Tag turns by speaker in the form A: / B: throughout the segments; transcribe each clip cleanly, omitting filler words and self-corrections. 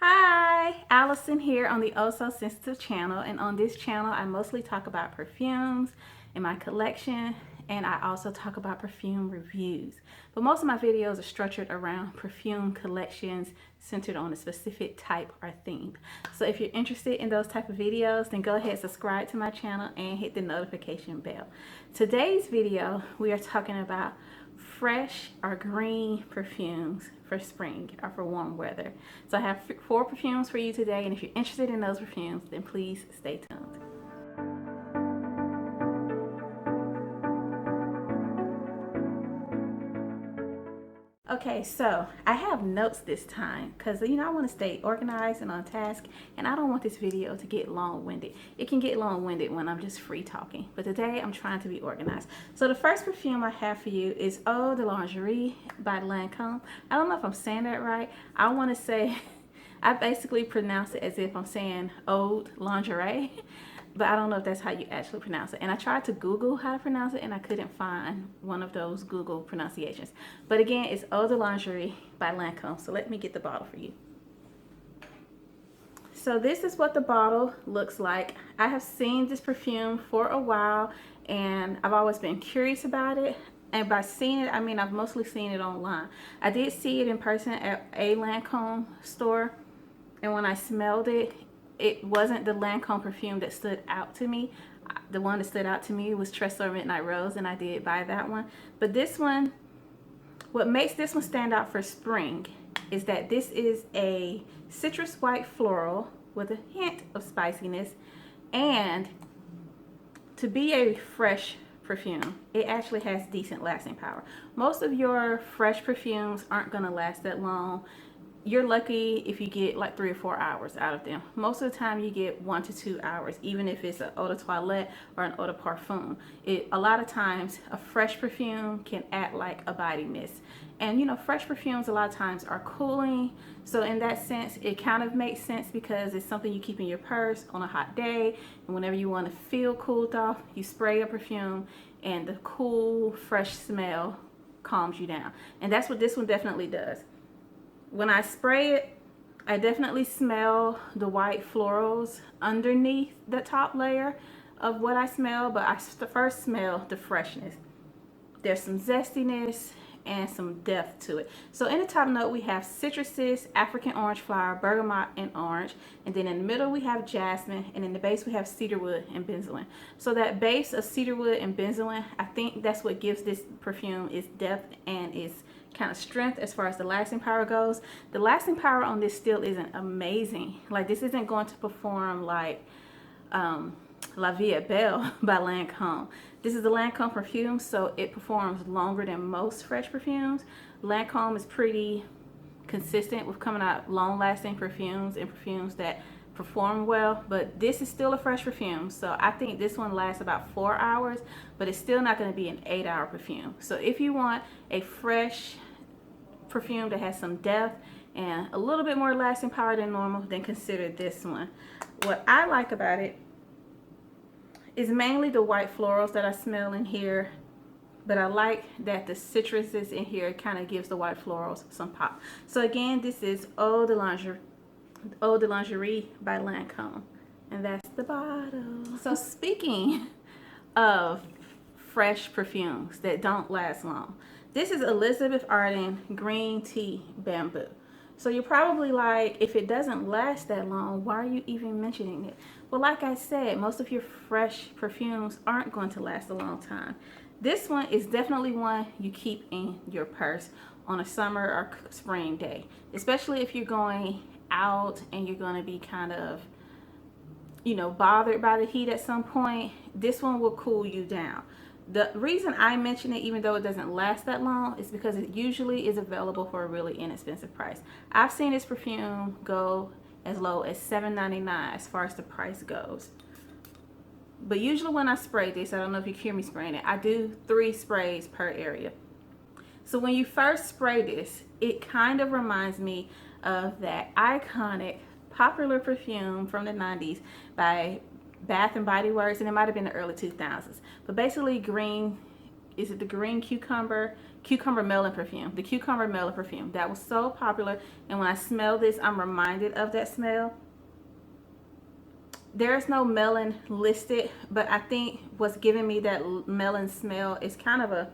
A: Hi, Allison here on the Oh So Sensitive channel, and on this channel I mostly talk about perfumes in my collection, and I also talk about perfume reviews. But most of my videos are structured around perfume collections centered on a specific type or theme. So if you're interested in those type of videos, then go ahead and subscribe to my channel and hit the notification bell. Today's video we are talking about fresh or green perfumes for spring or for warm weather. So I have 4 perfumes for you today, and if you're interested in those perfumes, then please stay tuned. Okay, so I have notes this time because I want to stay organized and on task, and I don't want this video to get long-winded. It can get long-winded when I'm just free talking, but today I'm trying to be organized. So the first perfume I have for you is Eau de Lingerie by Lancome. I don't know if I'm saying that right. I want to say I basically pronounce it as if I'm saying Eau Lingerie, but I don't know if that's how you actually pronounce it. And I tried to Google how to pronounce it, and I couldn't find one of those Google pronunciations. But again, it's Eau de Lingerie by Lancome. So let me get the bottle for you. So this is what the bottle looks like. I have seen this perfume for a while, and I've always been curious about it. And by seeing it, I mean I've mostly seen it online. I did see it in person at a Lancome store, and when I smelled it, it wasn't the Lancome perfume that stood out to me. The one that stood out to me was Tresor Midnight Rose, and I did buy that one. But this one, what makes this one stand out for spring is that this is a citrus white floral with a hint of spiciness, and to be a fresh perfume, it actually has decent lasting power. Most of your fresh perfumes aren't going to last that long. You're lucky if you get like 3 or 4 hours out of them. Most of the time you get 1 to 2 hours, even if it's an eau de toilette or an eau de parfum. A lot of times a fresh perfume can act like a body mist. And fresh perfumes a lot of times are cooling. So in that sense, it kind of makes sense because it's something you keep in your purse on a hot day. And whenever you want to feel cooled off, you spray a perfume and the cool, fresh smell calms you down. And that's what this one definitely does. When I spray it, I definitely smell the white florals underneath the top layer of what I smell, but I first smell the freshness. There's some zestiness and some depth to it. So in the top note, we have citruses, African orange flower, bergamot, and orange. And then in the middle, we have jasmine. And in the base, we have cedarwood and benzoin. So that base of cedarwood and benzoin, I think that's what gives this perfume its depth and its kind of strength as far as the lasting power goes. The lasting power on this still isn't amazing. Like, this isn't going to perform like La Vie est Belle by Lancome. This is the Lancome perfume, so it performs longer than most fresh perfumes. Lancome is pretty consistent with coming out long-lasting perfumes and perfumes that perform well, but this is still a fresh perfume, so I think this one lasts about 4 hours, but it's still not going to be an 8-hour perfume. So if you want a fresh perfume that has some depth and a little bit more lasting power than normal, then consider this one. What I like about it is mainly the white florals that I smell in here, but I like that the citruses in here kind of gives the white florals some pop. So again, this is Eau de Lingerie by Lancome, and that's the bottle. So speaking of fresh perfumes that don't last long, this is Elizabeth Arden Green Tea Bamboo. So you're probably like, if it doesn't last that long, why are you even mentioning it? Well, like I said, most of your fresh perfumes aren't going to last a long time. This one is definitely one you keep in your purse on a summer or spring day, especially if you're going out and you're going to be kind of, bothered by the heat at some point. This one will cool you down. The reason I mention it, even though it doesn't last that long, is because it usually is available for a really inexpensive price. I've seen this perfume go as low as $7.99 as far as the price goes. But usually when I spray this, I don't know if you hear me spraying it, I do 3 sprays per area. So when you first spray this, it kind of reminds me of that iconic popular perfume from the 90s by Bath and Body Works, and it might have been the early 2000s. But basically green is it the green cucumber melon perfume, the cucumber melon perfume that was so popular. And when I smell this, I'm reminded of that smell. There's no melon listed, but I think what's giving me that melon smell is kind of a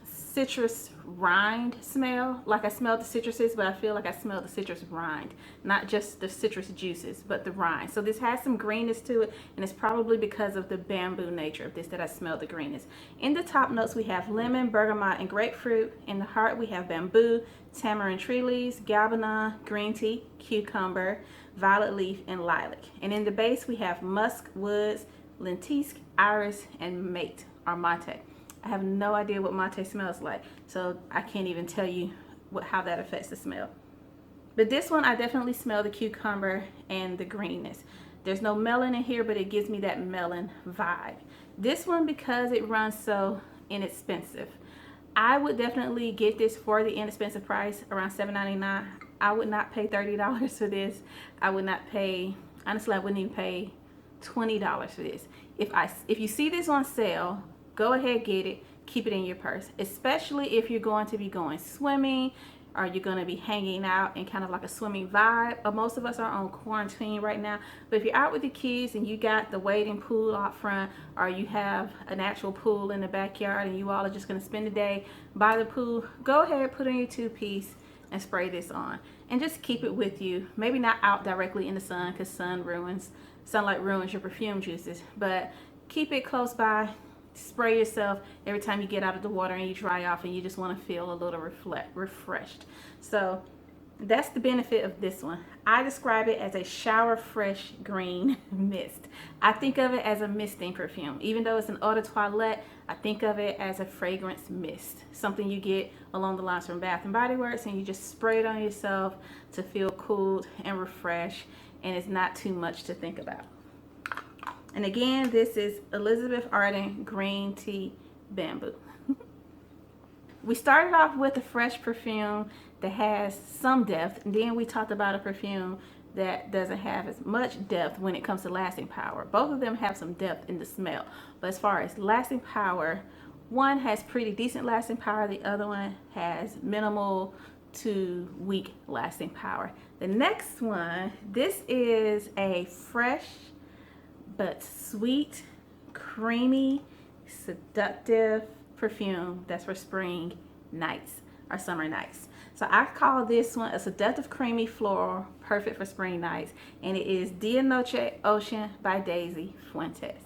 A: citrus rind smell. Like I smell the citruses, but I feel like I smell the citrus rind, not just the citrus juices, but the rind. So this has some greenness to it, and it's probably because of the bamboo nature of this that I smell the greenness. In the top notes, we have lemon, bergamot, and grapefruit. In the heart, we have bamboo, tamarind tree leaves, galbanum, green tea, cucumber, violet leaf, and lilac. And in the base, we have musk, woods, lentisque, iris, and mate or mate. I have no idea what mate smells like, so I can't even tell you how that affects the smell. But this one, I definitely smell the cucumber and the greenness. There's no melon in here, but it gives me that melon vibe. This one, because it runs so inexpensive, I would definitely get this for the inexpensive price, around $7.99. I would not pay $30 for this. I would not pay, honestly, I wouldn't even pay $20 for this. If you see this on sale, go ahead, get it, keep it in your purse, especially if you're going to be going swimming or you're going to be hanging out in kind of like a swimming vibe. Most of us are on quarantine right now, but if you're out with the kids and you got the wading pool out front, or you have an actual pool in the backyard and you all are just going to spend the day by the pool, go ahead, put on your two-piece and spray this on and just keep it with you. Maybe not out directly in the sun, because sunlight ruins your perfume juices, but keep it close by. Spray yourself every time you get out of the water and you dry off and you just want to feel a little refreshed. So that's the benefit of this one. I describe it as a shower fresh green mist. I think of it as a misting perfume. Even though it's an eau de toilette, I think of it as a fragrance mist. Something you get along the lines from Bath and Body Works, and you just spray it on yourself to feel cooled and refreshed, and it's not too much to think about. And again, this is Elizabeth Arden Green Tea Bamboo. We started off with a fresh perfume that has some depth, and then we talked about a perfume that doesn't have as much depth when it comes to lasting power. Both of them have some depth in the smell, but as far as lasting power, one has pretty decent lasting power, the other one has minimal to weak lasting power. The next one, this is a fresh but sweet, creamy, seductive perfume that's for spring nights or summer nights. So I call this one a seductive, creamy floral, perfect for spring nights, and it is Dianoche Ocean by Daisy Fuentes.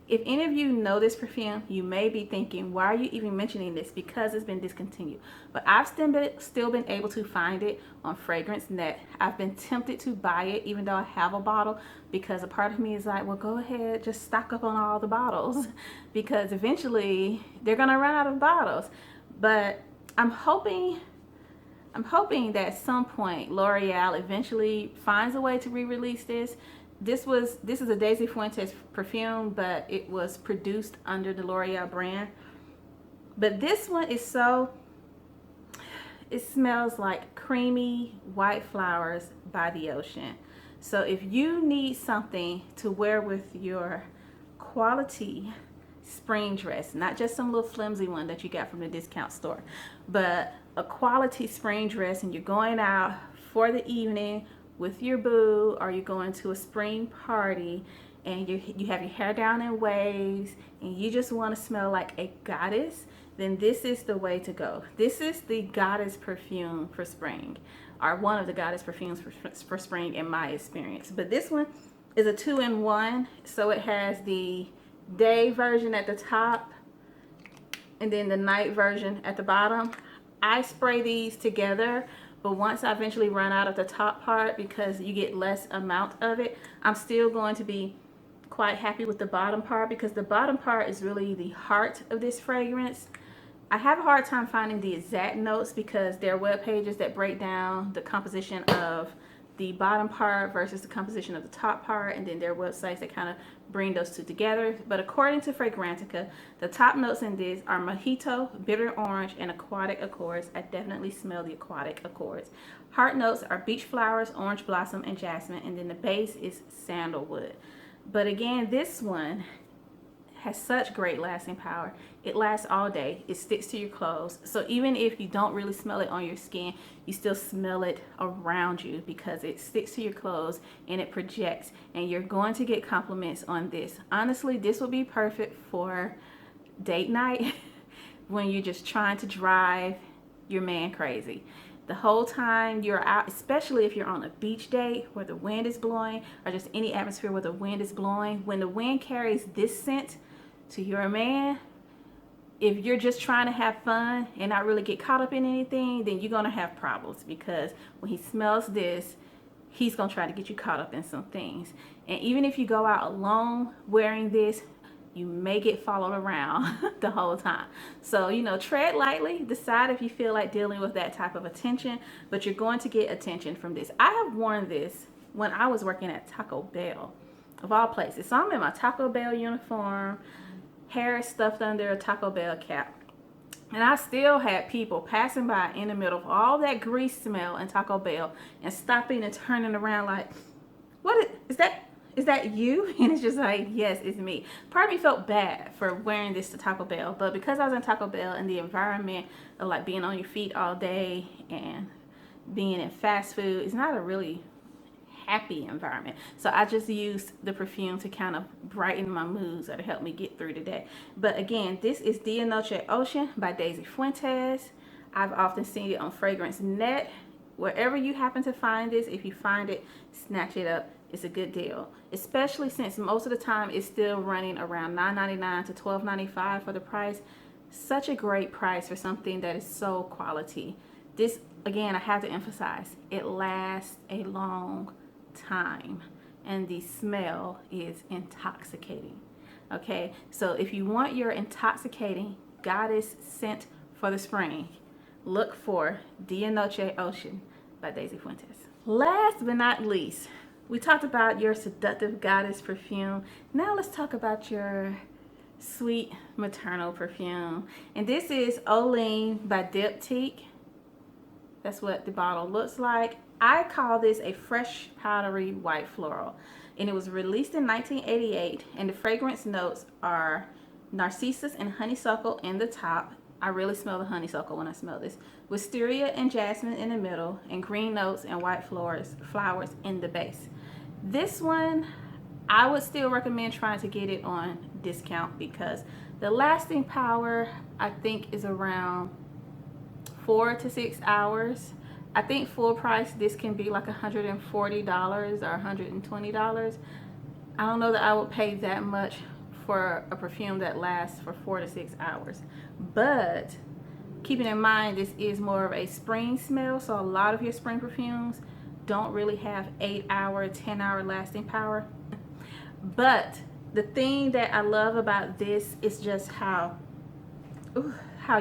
A: If any of you know this perfume, you may be thinking, why are you even mentioning this? Because it's been discontinued. But I've still been able to find it on Fragrance Net. I've been tempted to buy it, even though I have a bottle, because a part of me is like, well, go ahead, just stock up on all the bottles, because eventually they're gonna run out of bottles. But I'm hoping that at some point L'Oreal eventually finds a way to re-release this. This is a Daisy Fuentes perfume, but it was produced under the L'Oreal brand. But this one is it smells like creamy white flowers by the ocean. So if you need something to wear with your quality spring dress, not just some little flimsy one that you got from the discount store, but a quality spring dress, and you're going out for the evening with your boo, or you're going to a spring party and you have your hair down in waves and you just want to smell like a goddess, then this is the way to go. This is the goddess perfume for spring, or one of the goddess perfumes for spring in my experience. But this one is a 2-in-1, so it has the day version at the top and then the night version at the bottom. I spray these together, but once I eventually run out of the top part, because you get less amount of it, I'm still going to be quite happy with the bottom part, because the bottom part is really the heart of this fragrance. I have a hard time finding the exact notes, because there are web pages that break down the composition of the bottom part versus the composition of the top part, and then there are websites that kind of bring those two together. But according to Fragrantica, the top notes in this are mojito, bitter orange, and aquatic accords. I definitely smell the aquatic accords. Heart notes are beach flowers, orange blossom, and jasmine, and then the base is sandalwood. But again, this one has such great lasting power. It lasts all day. It sticks to your clothes. So even if you don't really smell it on your skin, you still smell it around you because it sticks to your clothes and it projects. And you're going to get compliments on this. Honestly, this would be perfect for date night when you're just trying to drive your man crazy. The whole time you're out, especially if you're on a beach date where the wind is blowing, or just any atmosphere where the wind is blowing, when the wind carries this scent to your man, if you're just trying to have fun and not really get caught up in anything, then you're gonna have problems, because when he smells this, he's gonna try to get you caught up in some things. And even if you go out alone wearing this, you may get followed around the whole time. So, you know, tread lightly. Decide if you feel like dealing with that type of attention, but you're going to get attention from this. I have worn this when I was working at Taco Bell, of all places. So I'm in my Taco Bell uniform, hair stuffed under a Taco Bell cap. And I still had people passing by in the middle of all that grease smell in Taco Bell and stopping and turning around like, what is that? Is that you? And it's just like, yes, it's me. Part of me felt bad for wearing this to Taco Bell, but because I was in Taco Bell and the environment of like being on your feet all day and being in fast food is not a really happy environment. So I just used the perfume to kind of brighten my moods or to help me get through the day. But again, this is Dianoche Ocean by Daisy Fuentes. I've often seen it on Fragrance Net. Wherever you happen to find this, if you find it, snatch it up. It's a good deal, especially since most of the time it's still running around $9.99 to $12.95 for the price. Such a great price for something that is so quality. This, again, I have to emphasize, it lasts a long time and the smell is intoxicating. Okay, so if you want your intoxicating goddess scent for the spring, look for Dianoche Ocean by Daisy Fuentes. Last but not least, we talked about your seductive goddess perfume. Now let's talk about your sweet maternal perfume. And this is Olene by Diptyque. That's what the bottle looks like. I call this a fresh powdery white floral. And it was released in 1988. And the fragrance notes are narcissus and honeysuckle in the top. I really smell the honeysuckle when I smell this. Wisteria and jasmine in the middle, and green notes and white flowers in the base. This one, I would still recommend trying to get it on discount because the lasting power, I think, is around 4 to 6 hours. I think full price, this can be like $140 or $120. I don't know that I would pay that much for a perfume that lasts for 4 to 6 hours. But keeping in mind, this is more of a spring smell, so a lot of your spring perfumes don't really have 8-hour, 10-hour lasting power. But the thing that I love about this is just how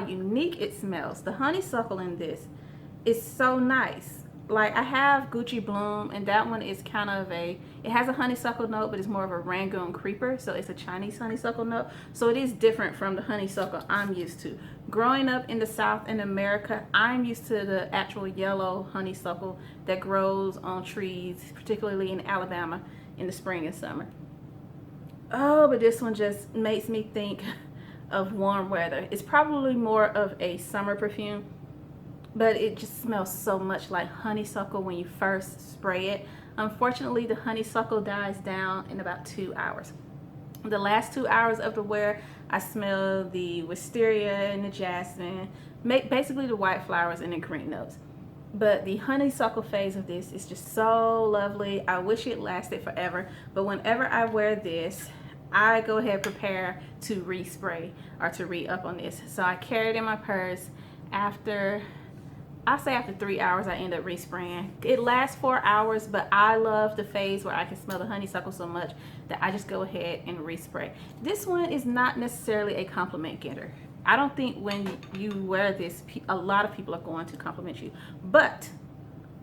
A: unique it smells. The honeysuckle in this is so nice. Like, I have Gucci Bloom, and that one is kind of it has a honeysuckle note, but it's more of a Rangoon creeper, so it's a Chinese honeysuckle note. So it is different from the honeysuckle I'm used to. Growing up in the South in America, I'm used to the actual yellow honeysuckle that grows on trees, particularly in Alabama in the spring and summer. Oh, but this one just makes me think of warm weather. It's probably more of a summer perfume, but it just smells so much like honeysuckle when you first spray it. Unfortunately, the honeysuckle dies down in about 2 hours. The last 2 hours of the wear, I smell the wisteria and the jasmine, basically the white flowers and the green notes. But the honeysuckle phase of this is just so lovely. I wish it lasted forever, but whenever I wear this, I go ahead and prepare to respray or to re-up on this. So I carry it in my purse. After 3 hours, I end up respraying. It lasts 4 hours, but I love the phase where I can smell the honeysuckle so much that I just go ahead and respray. This one is not necessarily a compliment getter. I don't think when you wear this, a lot of people are going to compliment you. But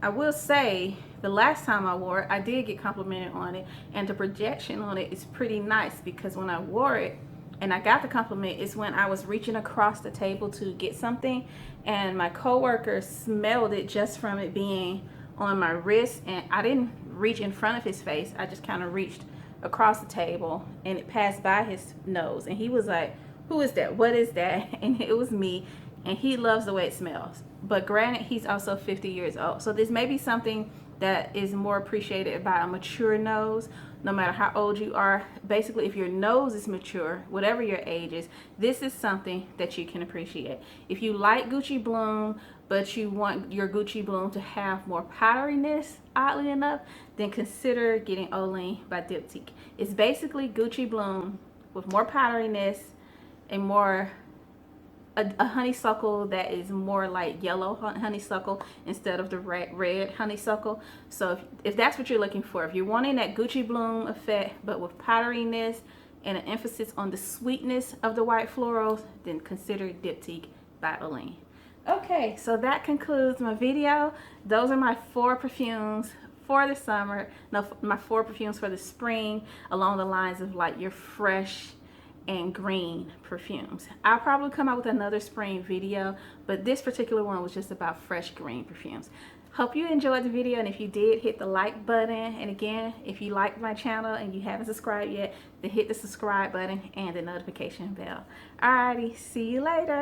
A: I will say, the last time I wore it, I did get complimented on it, and the projection on it is pretty nice, because when I wore it and I got the compliment, it's when I was reaching across the table to get something, and my coworker smelled it just from it being on my wrist, and I didn't reach in front of his face. I just kind of reached across the table, and it passed by his nose, and he was like, who is that? What is that? And it was me, and he loves the way it smells. But granted, he's also 50 years old, so this may be something that is more appreciated by a mature nose, no matter how old you are. Basically, if your nose is mature, whatever your age is, this is something that you can appreciate. If you like Gucci Bloom, but you want your Gucci Bloom to have more powderiness, oddly enough, then consider getting Olene by Diptyque. It's basically Gucci Bloom with more powderiness and more a honeysuckle that is more like yellow honeysuckle instead of the red honeysuckle. So if that's what you're looking for, if you're wanting that Gucci Bloom effect but with powderiness and an emphasis on the sweetness of the white florals, then consider Diptyque by Elaine. Okay, so that concludes my video. Those are my 4 perfumes for the summer. No, my 4 perfumes for the spring, along the lines of like your fresh and green perfumes. I'll probably come out with another spring video, but this particular one was just about fresh green perfumes. Hope you enjoyed the video, and if you did, hit the like button. And again, if you like my channel and you haven't subscribed yet, then hit the subscribe button and the notification bell. Alrighty, see you later.